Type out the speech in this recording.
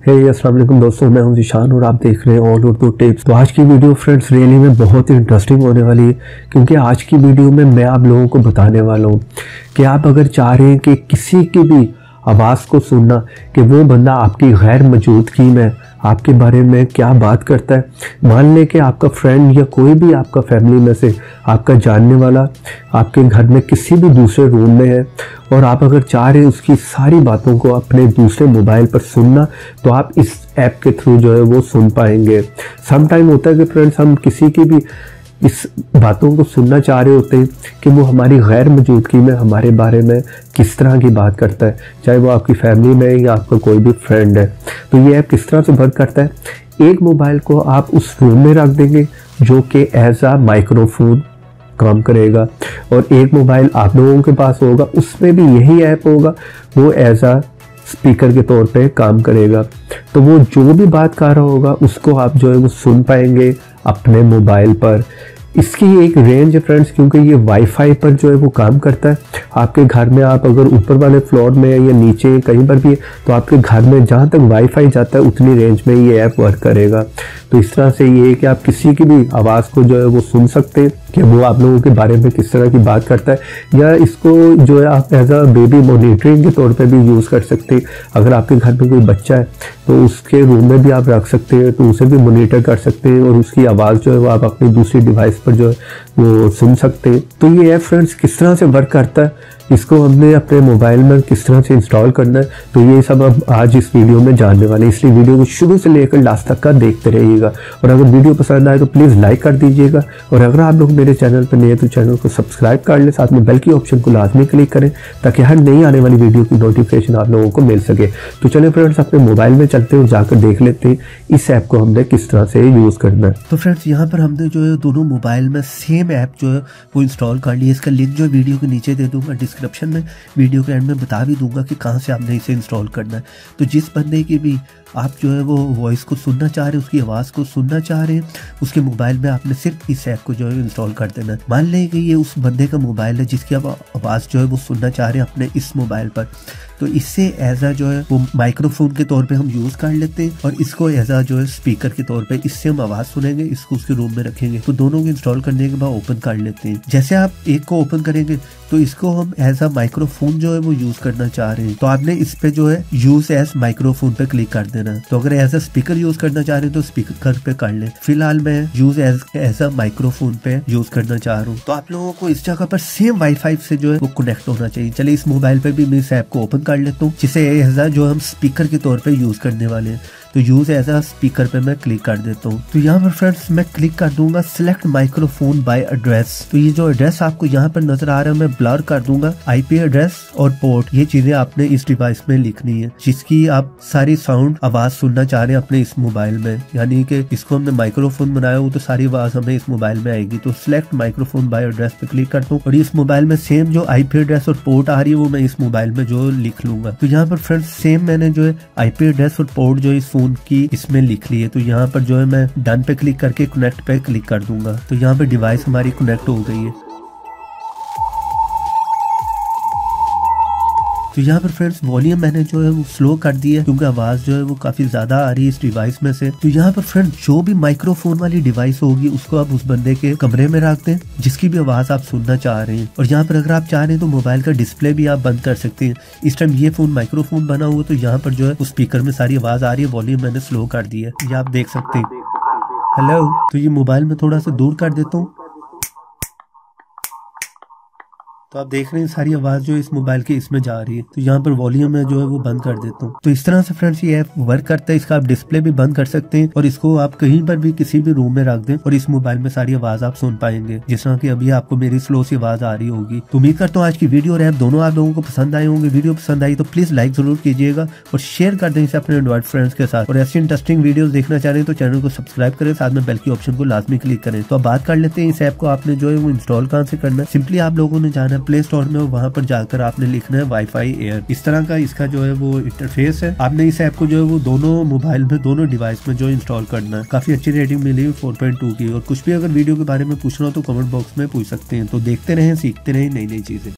अस्सलाम वालेकुम दोस्तों, मैं हूं ज़ीशान और आप देख रहे हैं ऑल उर्दू टिप्स। तो आज की वीडियो फ्रेंड्स रियली में बहुत ही इंटरेस्टिंग होने वाली है, क्योंकि आज की वीडियो में मैं आप लोगों को बताने वाला हूं कि आप अगर चाह रहे हैं कि किसी की भी आवाज़ को सुनना कि वो बंदा आपकी गैर मौजूदगी में आपके बारे में क्या बात करता है। मान लें कि आपका फ्रेंड या कोई भी आपका फैमिली में से आपका जानने वाला आपके घर में किसी भी दूसरे रूम में है और आप अगर चाह रहे हैं उसकी सारी बातों को अपने दूसरे मोबाइल पर सुनना, तो आप इस ऐप के थ्रू जो है वो सुन पाएंगे। सम टाइम होता है कि फ्रेंड्स हम किसी की भी इस बातों को सुनना चाह रहे होते हैं कि वो हमारी गैर मौजूदगी में हमारे बारे में किस तरह की बात करता है, चाहे वो आपकी फैमिली में या आपका कोई भी फ्रेंड है। तो ये ऐप किस तरह से वर्क करता है, एक मोबाइल को आप उस रूम में रख देंगे जो कि एज आ माइक्रोफोन काम करेगा, और एक मोबाइल आप लोगों के पास होगा, उसमें भी यही ऐप होगा, वो एज आ स्पीकर के तौर पे काम करेगा। तो वो जो भी बात कर रहा होगा उसको आप जो है वो सुन पाएंगे अपने मोबाइल पर। इसकी एक रेंज है फ्रेंड्स, क्योंकि ये वाईफाई पर जो है वो काम करता है। आपके घर में आप अगर ऊपर वाले फ्लोर में या नीचे कहीं पर भी है, तो आपके घर में जहाँ तक वाईफाई जाता है उतनी रेंज में ये ऐप वर्क करेगा। तो इस तरह से ये है कि आप किसी की भी आवाज़ को जो है वो सुन सकते हैं कि वो आप लोगों के बारे में किस तरह की बात करता है, या इसको जो है आप एज अ बेबी मॉनिटरिंग के तौर पे भी यूज़ कर सकते हैं। अगर आपके घर में कोई बच्चा है तो उसके रूम में भी आप रख सकते हैं, तो उसे भी मॉनिटर कर सकते हैं और उसकी आवाज़ जो है वो आप अपनी दूसरी डिवाइस पर जो है वो सुन सकते हैं। तो ये ऐप फ्रेंड्स किस तरह से वर्क करता है, इसको हमने अपने मोबाइल में किस तरह से इंस्टॉल करना है, तो ये सब अब आज इस वीडियो में जानने वाले हैं। इसलिए वीडियो को शुरू से लेकर लास्ट तक का देखते रहिएगा, और अगर वीडियो पसंद आए तो प्लीज़ लाइक कर दीजिएगा, और अगर आप लोग मेरे चैनल पर नए हैं तो चैनल को सब्सक्राइब कर लें, साथ में बेल की ऑप्शन को लाजमी क्लिक करें ताकि हर नई आने वाली वीडियो की नोटिफिकेशन आप लोगों को मिल सके। तो चलिए फ्रेंड्स अपने मोबाइल में चलते हैं और जाकर देख लेते हैं इस ऐप को हमने किस तरह से यूज़ करना है। तो फ्रेंड्स यहाँ पर हमने जो है दोनों मोबाइल में सेम ऐप जो है वो इंस्टॉल कर लिया। इसका लिंक जो है वीडियो के नीचे दे दूंगा डिस्क्रिप्शन में, वीडियो के एंड में बता भी दूंगा कि कहाँ से आपने इसे इंस्टॉल करना है। तो जिस बंदे की भी आप जो है वो वॉइस को सुनना चाह रहे हैं, उसकी आवाज़ को सुनना चाह रहे हैं, उसके मोबाइल में आपने सिर्फ इस ऐप को जो है इंस्टॉल कर देना है। मान लें कि ये उस बंदे का मोबाइल है जिसकी आप आवाज़ जो है वो सुनना चाह रहे हैं अपने इस मोबाइल पर, तो इससे एज आ जो है वो माइक्रोफोन के तौर पे हम यूज़ कर लेते हैं, और इसको एज आ जो है स्पीकर के तौर पे इससे हम आवाज़ सुनेंगे, इसको उसके रूम में रखेंगे। तो दोनों को इंस्टॉल करने के बाद ओपन कर लेते हैं। जैसे आप एक को ओपन करेंगे तो इसको हम एज आ माइक्रोफोन जो है वो यूज़ करना चाह रहे हैं, तो आपने इस पे जो है यूज़ एज माइक्रोफोन पे क्लिक कर देना। तो अगर एज आ स्पीकर यूज़ करना चाह रहे हैं तो स्पीकर पे कर ले। फिलहाल मैं यूज़ एज आ माइक्रोफोन पे यूज़ करना चाह रहा हूँ। तो आप लोगों को इस जगह पर सेम वाईफाई से जो है वो कनेक्ट होना चाहिए। चलिए इस मोबाइल पे भी मैं इस ऐप को ओपन कर लेता हूँ, जिसे एज आ जो हम स्पीकर के तौर पे यूज़ करने वाले हैं। तो यूज़ एज आ स्पीकर पे मैं क्लिक कर देता हूँ। तो यहाँ पर फ्रेंड्स मैं क्लिक कर दूंगा सिलेक्ट माइक्रोफोन बाय एड्रेस। तो ये जो एड्रेस आपको यहाँ पर नजर आ रहा है मैं ब्लर कर दूंगा। आईपी एड्रेस और पोर्ट, ये चीजें आपने इस डिवाइस में लिखनी है जिसकी आप सारी साउंड आवाज सुनना चाह रहे हैं अपने इस मोबाइल में, यानी कि इसको हमने माइक्रोफोन बनाया हो तो सारी आवाज हमें इस मोबाइल में आएगी। तो सिलेक्ट माइक्रोफोन बाय एड्रेस पे क्लिक करता हूँ, और इस मोबाइल में सेम जो आईपी एड्रेस और पोर्ट आ रही है वो मैं इस मोबाइल में जो लिख लूंगा। तो यहाँ पर फ्रेंड्स सेम मैंने जो है आईपी एड्रेस और पोर्ट जो इस फोन की इसमें लिख ली है। तो यहाँ पर जो है मैं डन पे क्लिक करके कनेक्ट पे क्लिक कर दूंगा। तो यहाँ पे डिवाइस हमारी कनेक्ट हो गई है। तो यहाँ पर फ्रेंड्स वॉल्यूम मैंने जो है वो स्लो कर दिया है, क्योंकि आवाज़ जो है वो काफ़ी ज़्यादा आ रही है इस डिवाइस में से। तो यहाँ पर फ्रेंड्स जो भी माइक्रोफोन वाली डिवाइस होगी उसको आप उस बंदे के कमरे में रख दें जिसकी भी आवाज़ आप सुनना चाह रहे हैं। और यहाँ पर अगर आप चाह रहे हैं तो मोबाइल का डिस्प्ले भी आप बंद कर सकते हैं। इस टाइम ये फ़ोन माइक्रोफोन बना हुआ, तो यहाँ पर जो है उस स्पीकर में सारी आवाज़ आ रही है, वॉल्यूम मैंने स्लो कर दिया है, ये आप देख सकते हैं। हेलो, तो ये मोबाइल में थोड़ा सा दूर कर देता हूँ, तो आप देख रहे हैं सारी आवाज जो इस मोबाइल के इसमें जा रही है। तो यहाँ पर वॉल्यूम में जो है वो बंद कर देता हूँ। तो इस तरह से फ्रेंड्स ये ऐप वर्क करता है। इसका आप डिस्प्ले भी बंद कर सकते हैं, और इसको आप कहीं पर भी किसी भी रूम में रख दें और इस मोबाइल में सारी आवाज आप सुन पाएंगे, जिस तरह की अभी आपको मेरी स्लो सी आवाज आ रही होगी। तो उम्मीद करता हूँ आज की वीडियो और ऐप दोनों आप लोगों को पसंद आए होंगे। वीडियो पसंद आई तो प्लीज लाइक जरूर कीजिएगा और शेयर कर दें इसे अपने एंड्रॉइड फ्रेंड्स के साथ। और ऐसी इंटरेस्टिंग वीडियो देखना चाह रहे हैं तो चैनल को सब्सक्राइब करें, साथ में बेल की ऑप्शन को लाजमी क्लिक करें। तो अब बात कर लेते हैं इस ऐप को आपने जो है वो इंस्टॉल कहाँ से करना है। सिंपली आप लोगों ने जाना है प्ले स्टोर में, वहाँ पर जाकर आपने लिखना है वाईफाई एयर। इस तरह का इसका जो है वो इंटरफेस है। आपने इस ऐप को जो है वो दोनों मोबाइल में दोनों डिवाइस में जो इंस्टॉल करना है। काफी अच्छी रेटिंग मिली 4.2 की। और कुछ भी अगर वीडियो के बारे में पूछना हो तो कमेंट बॉक्स में पूछ सकते हैं। तो देखते रहें, सीखते रहें नई नई चीजें।